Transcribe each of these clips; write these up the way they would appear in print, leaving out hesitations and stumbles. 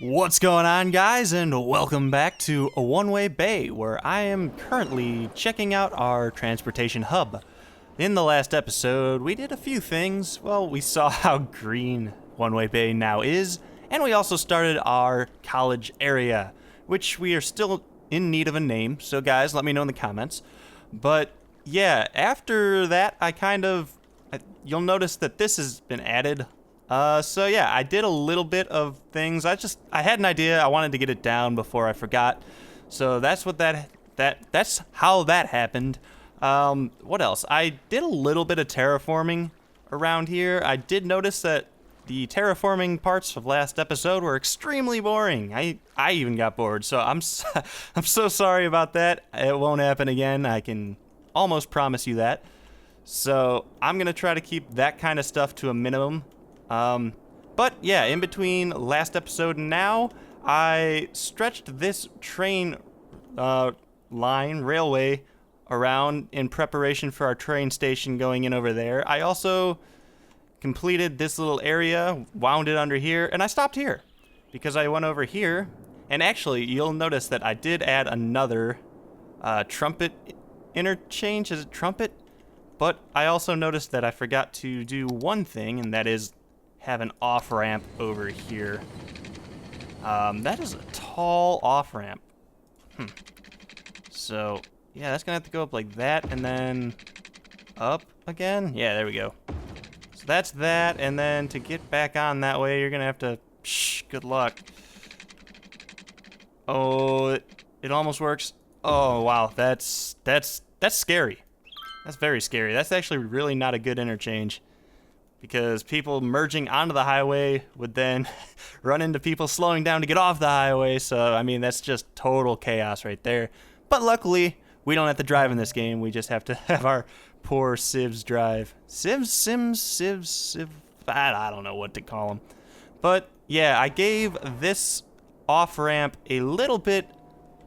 What's going on, guys, and welcome back to a One-Way Bay, where I am currently checking out our transportation hub. In the last episode, we did a few things. Well, we saw how green One-Way Bay now is, and we also started our college area, which we are still in need of a name, so guys, let me know in the comments. But yeah, after that, you'll notice that this has been added. So yeah, I did a little bit of things. I had an idea. I wanted to get it down before I forgot. So that's what that's how that happened. What else? I did a little bit of terraforming around here. I did notice that the terraforming parts of last episode were extremely boring. I even got bored. So I'm so sorry about that. It won't happen again. I can almost promise you that. So I'm gonna try to keep that kind of stuff to a minimum. But yeah, in between last episode and now, I stretched this train railway around in preparation for our train station going in over there. I also completed this little area, wound it under here, and I stopped here because I went over here. And actually, you'll notice that I did add another trumpet interchange. Is it trumpet? But I also noticed that I forgot to do one thing, and that is have an off-ramp over here. That is a tall off-ramp. So, yeah, that's gonna have to go up like that, and then up again. Yeah, there we go. So that's that, and then to get back on that way, you're gonna have to, good luck. Oh, it almost works. Oh, wow, that's scary. That's very scary. That's actually really not a good interchange, because people merging onto the highway would then run into people slowing down to get off the highway. So, I mean, that's just total chaos right there. But luckily, we don't have to drive in this game. We just have to have our poor civs drive. Civ. I don't know what to call them. But, yeah, I gave this off-ramp a little bit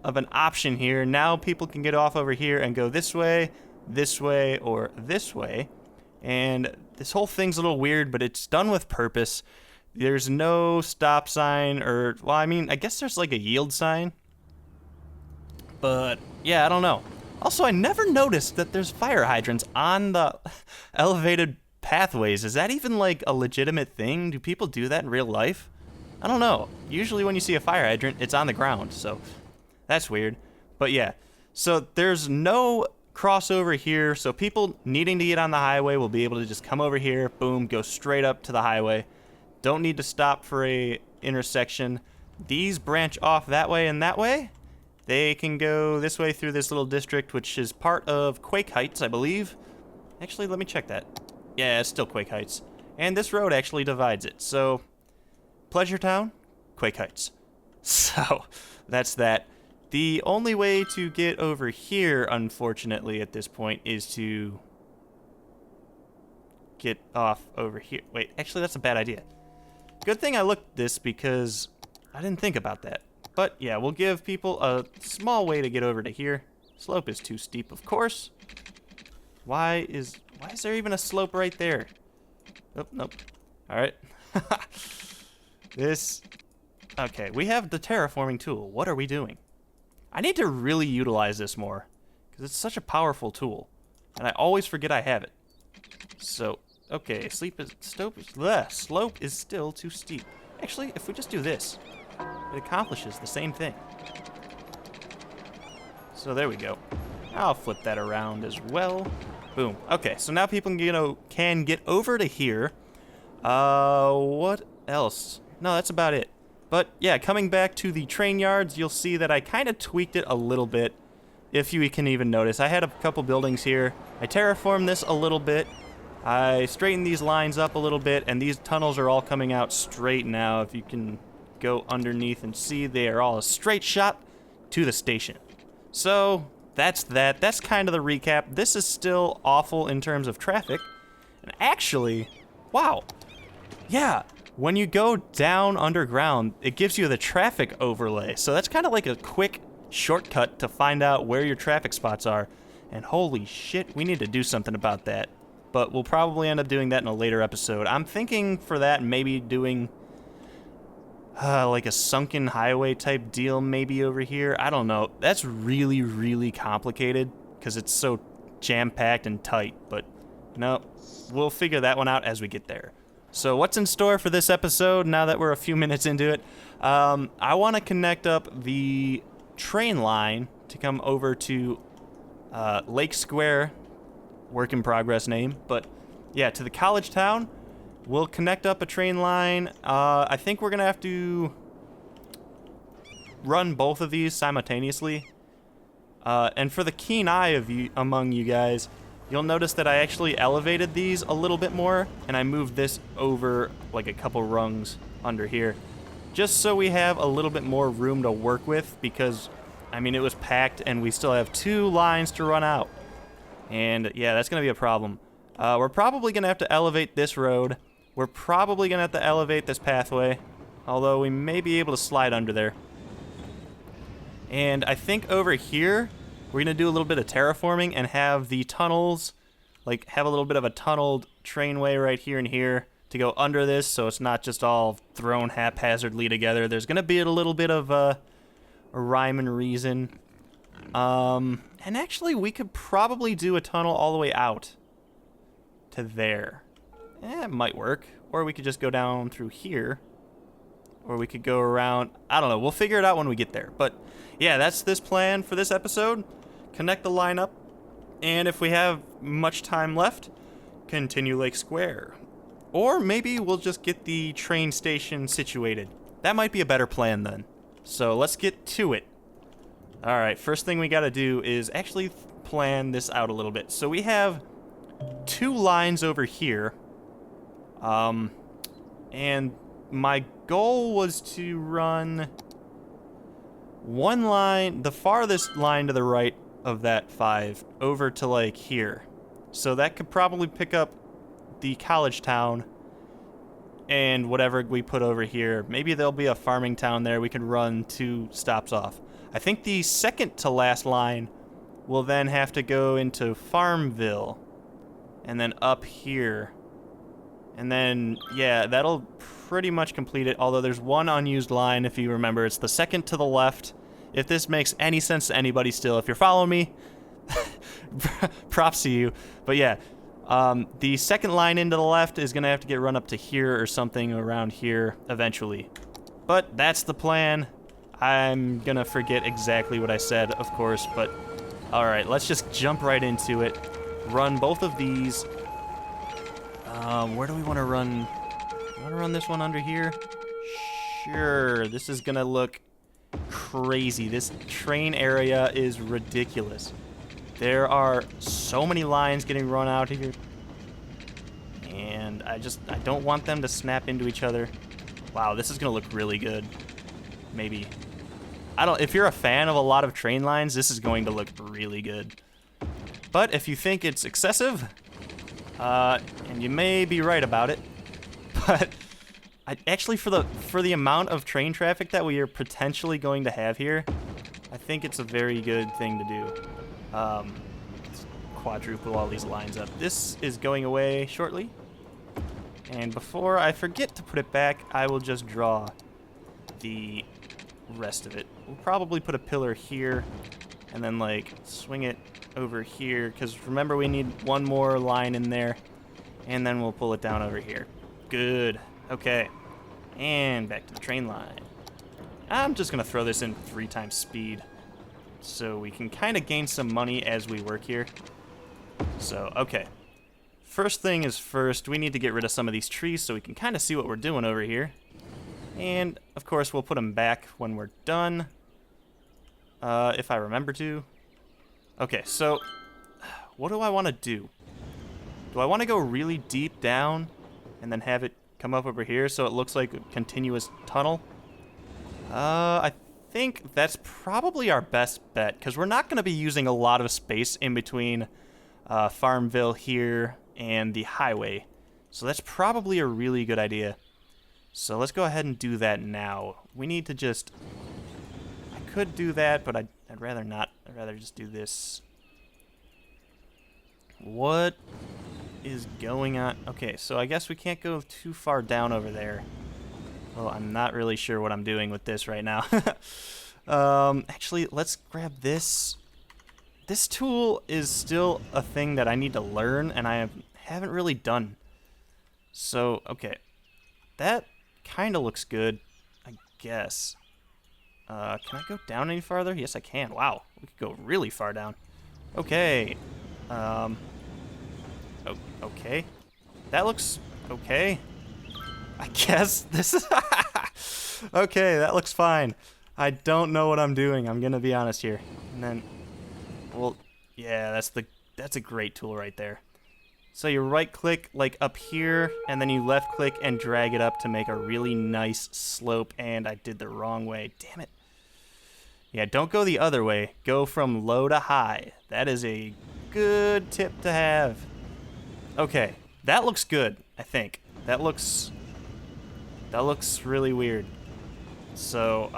of an option here. Now people can get off over here and go this way, or this way. And this whole thing's a little weird, but it's done with purpose. There's no stop sign or, well, I mean, I guess there's like a yield sign. But, yeah, I don't know. Also, I never noticed that there's fire hydrants on the elevated pathways. Is that even like a legitimate thing? Do people do that in real life? I don't know. Usually when you see a fire hydrant, it's on the ground, so that's weird. But yeah, so there's no crossover here, so people needing to get on the highway will be able to just come over here, boom, go straight up to the highway. Don't need to stop for a intersection. These branch off that way and that way. They can go this way through this little district, which is part of Quake Heights, I believe. Actually, let me check that. Yeah, it's still Quake Heights. And this road actually divides it. So, Pleasure Town, Quake Heights. So, that's that. The only way to get over here, unfortunately, at this point, is to get off over here. Wait, actually, that's a bad idea. Good thing I looked this, because I didn't think about that. But, yeah, we'll give people a small way to get over to here. Slope is too steep, of course. Why is there even a slope right there? Oh, nope. All right. Okay, we have the terraforming tool. What are we doing? I need to really utilize this more, because it's such a powerful tool, and I always forget I have it. So, okay, slope is still too steep. Actually, if we just do this, it accomplishes the same thing. So there we go. I'll flip that around as well. Boom. Okay, so now people can get over to here. What else? No, that's about it. But yeah, coming back to the train yards, you'll see that I kind of tweaked it a little bit, if you can even notice. I had a couple buildings here. I terraformed this a little bit. I straightened these lines up a little bit, and these tunnels are all coming out straight now. If you can go underneath and see, they are all a straight shot to the station. So that's that. That's kind of the recap. This is still awful in terms of traffic. And actually, wow. Yeah. When you go down underground, it gives you the traffic overlay. So that's kind of like a quick shortcut to find out where your traffic spots are. And holy shit, we need to do something about that. But we'll probably end up doing that in a later episode. I'm thinking for that maybe doing like a sunken highway type deal maybe over here. I don't know. That's really, really complicated because it's so jam-packed and tight. But no, we'll figure that one out as we get there. So what's in store for this episode now that we're a few minutes into it? I want to connect up the train line to come over to Lake Square, work in progress name. But yeah, to the college town. We'll connect up a train line. I think we're going to have to run both of these simultaneously. And for the keen eye of you, among you guys, you'll notice that I actually elevated these a little bit more, and I moved this over like a couple rungs under here, just so we have a little bit more room to work with, because, I mean, it was packed, and we still have 2 lines to run out. And, yeah, that's going to be a problem. We're probably going to have to elevate this road. We're probably going to have to elevate this pathway, although we may be able to slide under there. And I think over here, we're going to do a little bit of terraforming and have the tunnels, like have a little bit of a tunneled trainway right here and here to go under this, so it's not just all thrown haphazardly together. There's going to be a little bit of a rhyme and reason. And actually, we could probably do a tunnel all the way out to there. It might work. Or we could just go down through here. Or we could go around. I don't know. We'll figure it out when we get there. But yeah, that's this plan for this episode. Connect the line up. And if we have much time left, continue Lake Square. Or maybe we'll just get the train station situated. That might be a better plan then. So let's get to it. Alright, first thing we gotta do is actually plan this out a little bit. So we have 2 lines over here. And my goal was to run 1 line, the farthest line to the right of that 5, over to like here. So that could probably pick up the college town and whatever we put over here. Maybe there'll be a farming town there we can run 2 stops off. I think the second to last line will then have to go into Farmville and then up here. And then, yeah, that'll pretty much complete it, although there's 1 unused line, if you remember. It's the second to the left. If this makes any sense to anybody still, if you're following me, props to you. But yeah, the second line into the left is going to have to get run up to here or something around here eventually. But that's the plan. I'm going to forget exactly what I said, of course, but alright, let's just jump right into it. Run both of these. Where do we want to run? Want to run this one under here? Sure. This is gonna look crazy. This train area is ridiculous. There are so many lines getting run out here, and I don't want them to snap into each other. Wow, this is gonna look really good. Maybe. If you're a fan of a lot of train lines, this is going to look really good. But if you think it's excessive, and you may be right about it, but actually for the amount of train traffic that we are potentially going to have here, I think it's a very good thing to do. Quadruple all these lines up. This is going away shortly, and before I forget to put it back, I will just draw the rest of it. We'll probably put a pillar here, and then like swing it over here, because remember we need 1 more line in there, and then we'll pull it down over here. Good. Okay. And back to the train line. I'm just going to throw this in 3 times speed so we can kind of gain some money as we work here. So, okay. First thing is first, we need to get rid of some of these trees so we can kind of see what we're doing over here. And, of course, we'll put them back when we're done, if I remember to. Okay, so what do I want to do? Do I want to go really deep down and then have it come up over here so it looks like a continuous tunnel? I think that's probably our best bet, because we're not going to be using a lot of space in between Farmville here and the highway. So that's probably a really good idea. So let's go ahead and do that now. We need to just... I could do that, but I'd rather not. I'd rather just do this. What is going on? Okay, so I guess we can't go too far down over there. Well, I'm not really sure what I'm doing with this right now. Actually, let's grab this. This tool is still a thing that I need to learn, and I haven't really done. So, okay. That kind of looks good, I guess. Can I go down any farther? Yes, I can. Wow, we could go really far down. Okay. Okay. That looks okay. I guess this is... Okay, that looks fine. I don't know what I'm doing, I'm gonna be honest here. And then... Well, yeah, that's a great tool right there. So you right-click, like, up here, and then you left-click and drag it up to make a really nice slope, and I did the wrong way. Damn it. Yeah, don't go the other way. Go from low to high. That is a good tip to have. Okay, that looks good, I think. That looks really weird. So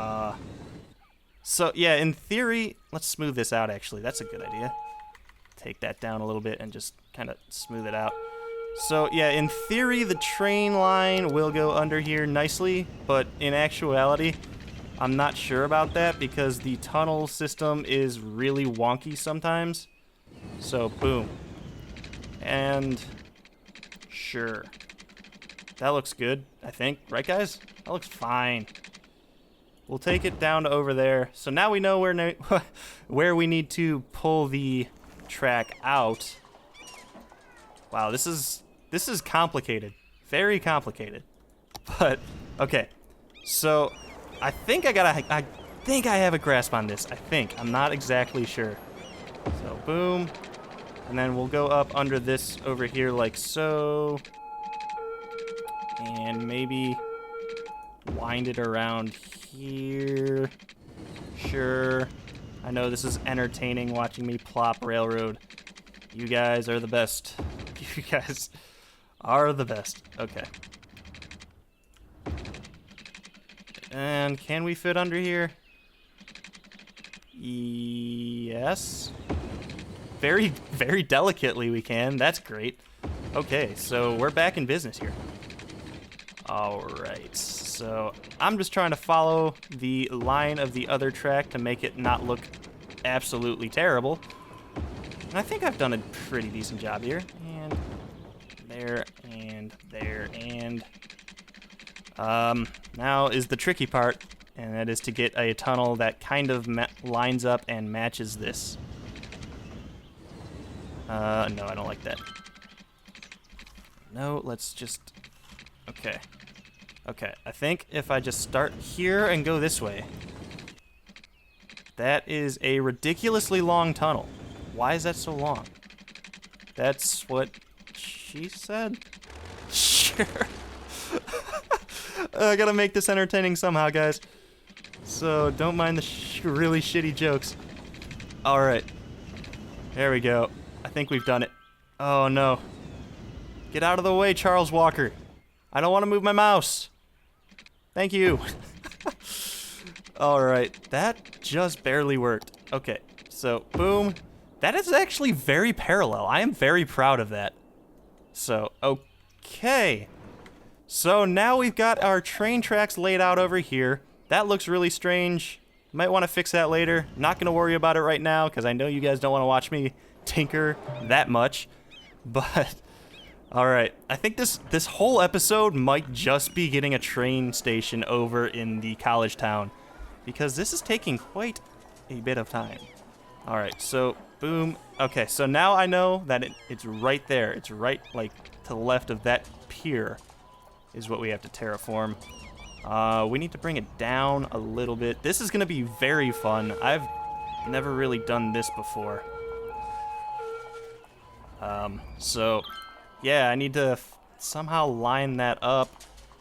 yeah, in theory, let's smooth this out, actually. That's a good idea. Take that down a little bit and just kind of smooth it out. So, yeah, in theory, the train line will go under here nicely, but in actuality, I'm not sure about that because the tunnel system is really wonky sometimes. So, boom. And sure. That looks good, I think. Right, guys? That looks fine. We'll take it down to over there. So now we know where we need to pull the track out. Wow, this is complicated. Very complicated. But okay. So I think I think I have a grasp on this. I think. I'm not exactly sure. So boom. And then we'll go up under this over here like so. And maybe wind it around here. Sure. I know this is entertaining watching me plop railroad. You guys are the best. You guys are the best. Okay. And can we fit under here? Yes. Very, very delicately we can. That's great. Okay, so we're back in business here. Alright, so I'm just trying to follow the line of the other track to make it not look absolutely terrible. And I think I've done a pretty decent job here. And there, and there, and... now is the tricky part, and that is to get a tunnel that kind of lines up and matches this. No, I don't like that. No, let's just... Okay. Okay, I think if I just start here and go this way... That is a ridiculously long tunnel. Why is that so long? That's what she said? Sure. I gotta make this entertaining somehow, guys. So don't mind the really shitty jokes. Alright. There we go. I think we've done it. Oh no. Get out of the way, Charles Walker. I don't want to move my mouse. Thank you. Alright, that just barely worked. Okay, so boom. That is actually very parallel. I am very proud of that. So, okay. So now we've got our train tracks laid out over here. That looks really strange. Might want to fix that later. Not going to worry about it right now because I know you guys don't want to watch me tinker that much. But, alright. I think this whole episode might just be getting a train station over in the college town. Because this is taking quite a bit of time. Alright, so boom. Okay, so now I know that it's right there. It's right, like, to the left of that pier is what we have to terraform. We need to bring it down a little bit. This is going to be very fun. I've never really done this before. So, yeah, I need to somehow line that up.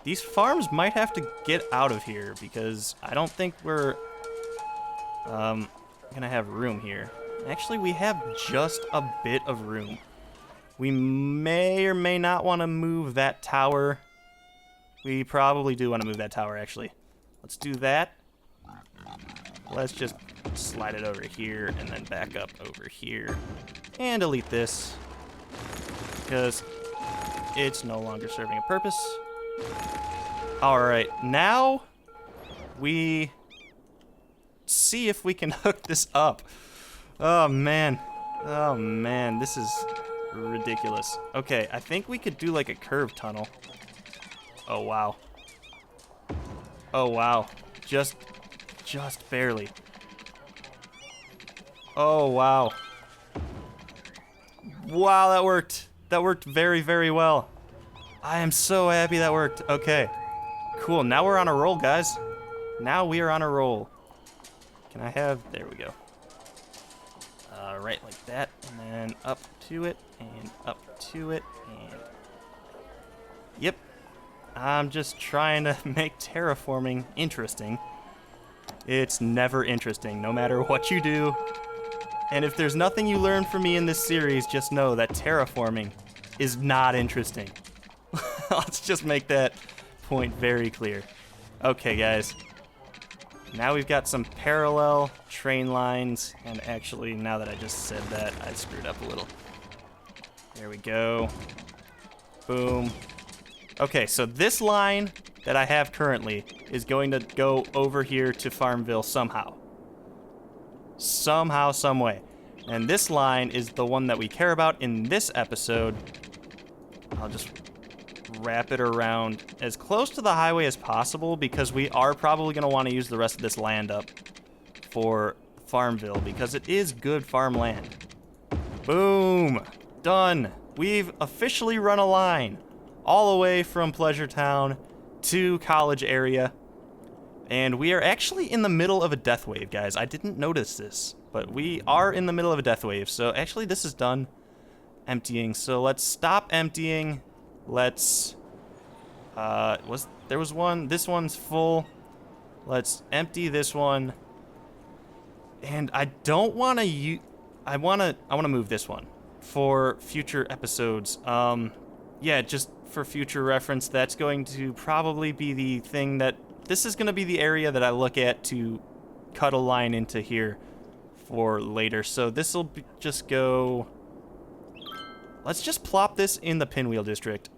These farms might have to get out of here because I don't think we're gonna have room here. Actually, we have just a bit of room. We may or may not want to move that tower. We probably do want to move that tower, actually. Let's do that. Let's just slide it over here and then back up over here. And delete this because it's no longer serving a purpose. All right, now we see if we can hook this up. Oh man, this is ridiculous. Okay, I think we could do like a curved tunnel. Oh wow. Oh wow, just barely. Oh wow. Wow, that worked. That worked very, very well. I am so happy that worked. Okay, cool. Now we're on a roll, guys. Now we are on a roll. Can I have, there we go. Right like that, and then up to it, and up to it, and yep. I'm just trying to make terraforming interesting. It's never interesting, no matter what you do. And if there's nothing you learn from me in this series, just know that terraforming is not interesting. Let's just make that point very clear. Okay, guys. Now we've got some parallel train lines, and actually, now that I just said that, I screwed up a little. There we go. Boom. Okay, so this line that I have currently is going to go over here to Farmville somehow. Somehow, some way. And this line is the one that we care about in this episode. I'll just wrap it around as close to the highway as possible because we are probably going to want to use the rest of this land up for Farmville because it is good farmland. Boom! Done! We've officially run a line all the way from Pleasure Town to College area. And we are actually in the middle of a death wave, guys. I didn't notice this, but we are in the middle of a death wave. So actually this is done emptying. So let's stop emptying. Let's, there was one, this one's full. Let's empty this one. And I don't want to I want to move this one for future episodes. Yeah, just for future reference, that's going to probably be the thing that, this is going to be the area that I look at to cut a line into here for later. So this will just go, let's just plop this in the Pinwheel District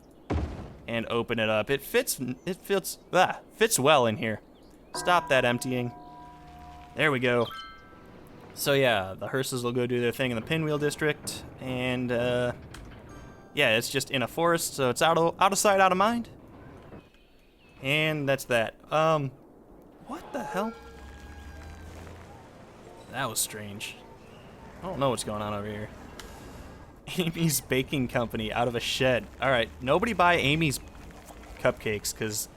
and open it up. It fits well in here. Stop that emptying. There we go. So yeah, the hearses will go do their thing in the Pinwheel District, and yeah, it's just in a forest, so it's out of sight, out of mind. And that's that. What the hell? That was strange. I don't know what's going on over here. Amy's Baking Company out of a shed. All right, nobody buy Amy's cupcakes because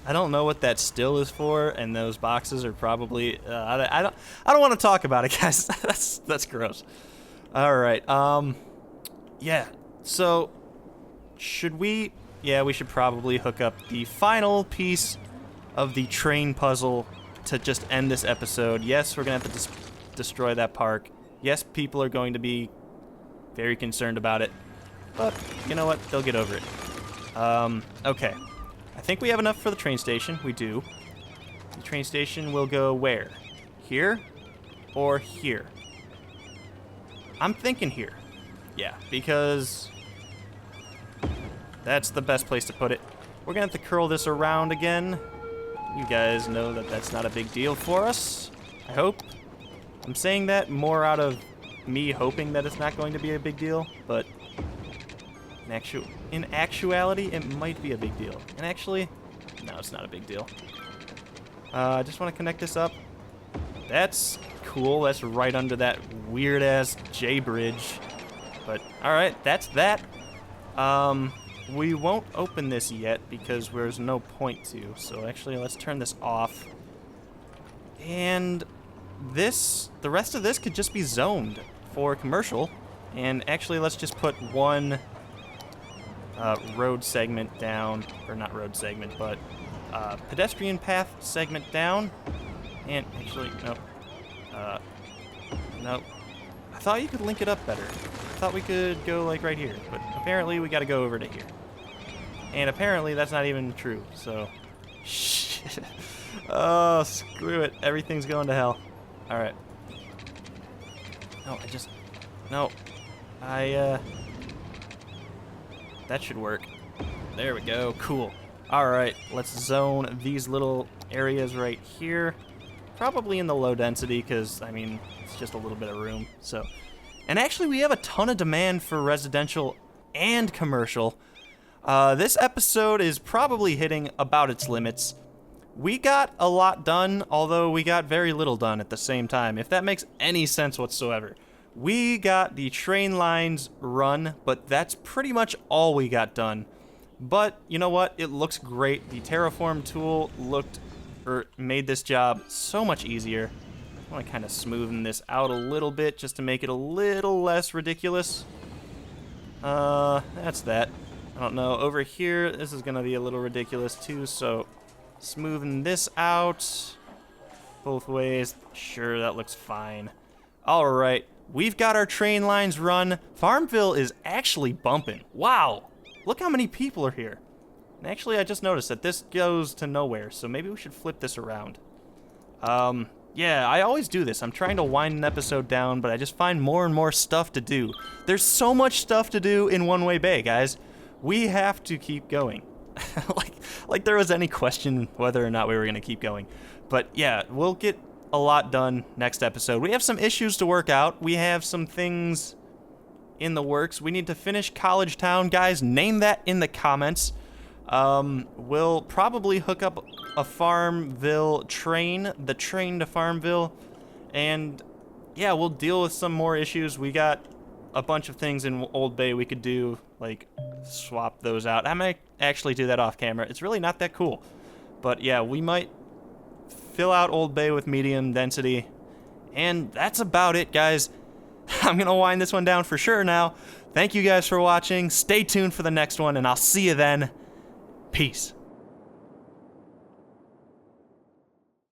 I don't know what that still is for, and those boxes are probably I don't want to talk about it, guys. that's gross. All right. Yeah. So should we? Yeah, we should probably hook up the final piece of the train puzzle to just end this episode. Yes, we're gonna have to destroy that park. Yes, people are going to be very concerned about it, but you know what? They'll get over it. Okay. I think we have enough for the train station. We do. The train station will go where? Here or here? I'm thinking here. Yeah, because that's the best place to put it. We're gonna have to curl this around again. You guys know that that's not a big deal for us, I hope. I'm saying that more out of me hoping that it's not going to be a big deal, but in actuality, it might be a big deal. And actually, no, it's not a big deal. I just want to connect this up. That's cool. That's right under that weird-ass J bridge. But, alright, that's that. We won't open this yet because there's no point to. So actually, let's turn this off. And the rest of this could just be zoned for commercial. And actually, let's just put one road segment down, or not road segment, but pedestrian path segment down. And actually, nope. Nope. I thought you could link it up better. I thought we could go like right here, but apparently we gotta go over to here. And apparently that's not even true, so shit. Oh, screw it. Everything's going to hell. Alright. No, that should work. There we go. Cool. All right, let's zone these little areas right here. Probably in the low density because, I mean, it's just a little bit of room. So, and actually we have a ton of demand for residential and commercial. This episode is probably hitting about its limits. We got a lot done, although we got very little done at the same time, if that makes any sense whatsoever. We got the train lines run, but that's pretty much all we got done. But you know what? It looks great. The terraform tool made this job so much easier. I want to kind of smoothen this out a little bit just to make it a little less ridiculous. That's that. I don't know. Over here, this is going to be a little ridiculous too, so smoothing this out both ways. Sure, that looks fine. All right, we've got our train lines run. Farmville is actually bumping. Wow, look how many people are here. And actually, I just noticed that this goes to nowhere, so maybe we should flip this around. Yeah, I always do this. I'm trying to wind an episode down, but I just find more and more stuff to do. There's so much stuff to do in One Way Bay, guys. We have to keep going. like there was any question whether or not we were going to keep going. But yeah, we'll get a lot done next episode. We have some issues to work out. We have some things in the works. We need to finish College Town. Guys, name that in the comments. We'll probably hook up a Farmville train, the train to Farmville. And yeah, we'll deal with some more issues. We got a bunch of things in Old Bay we could do, like swap those out. I might actually do that off camera. It's really not that cool. But yeah, we might fill out Old Bay with medium density. And that's about it, guys. I'm going to wind this one down for sure now. Thank you guys for watching. Stay tuned for the next one, and I'll see you then. Peace.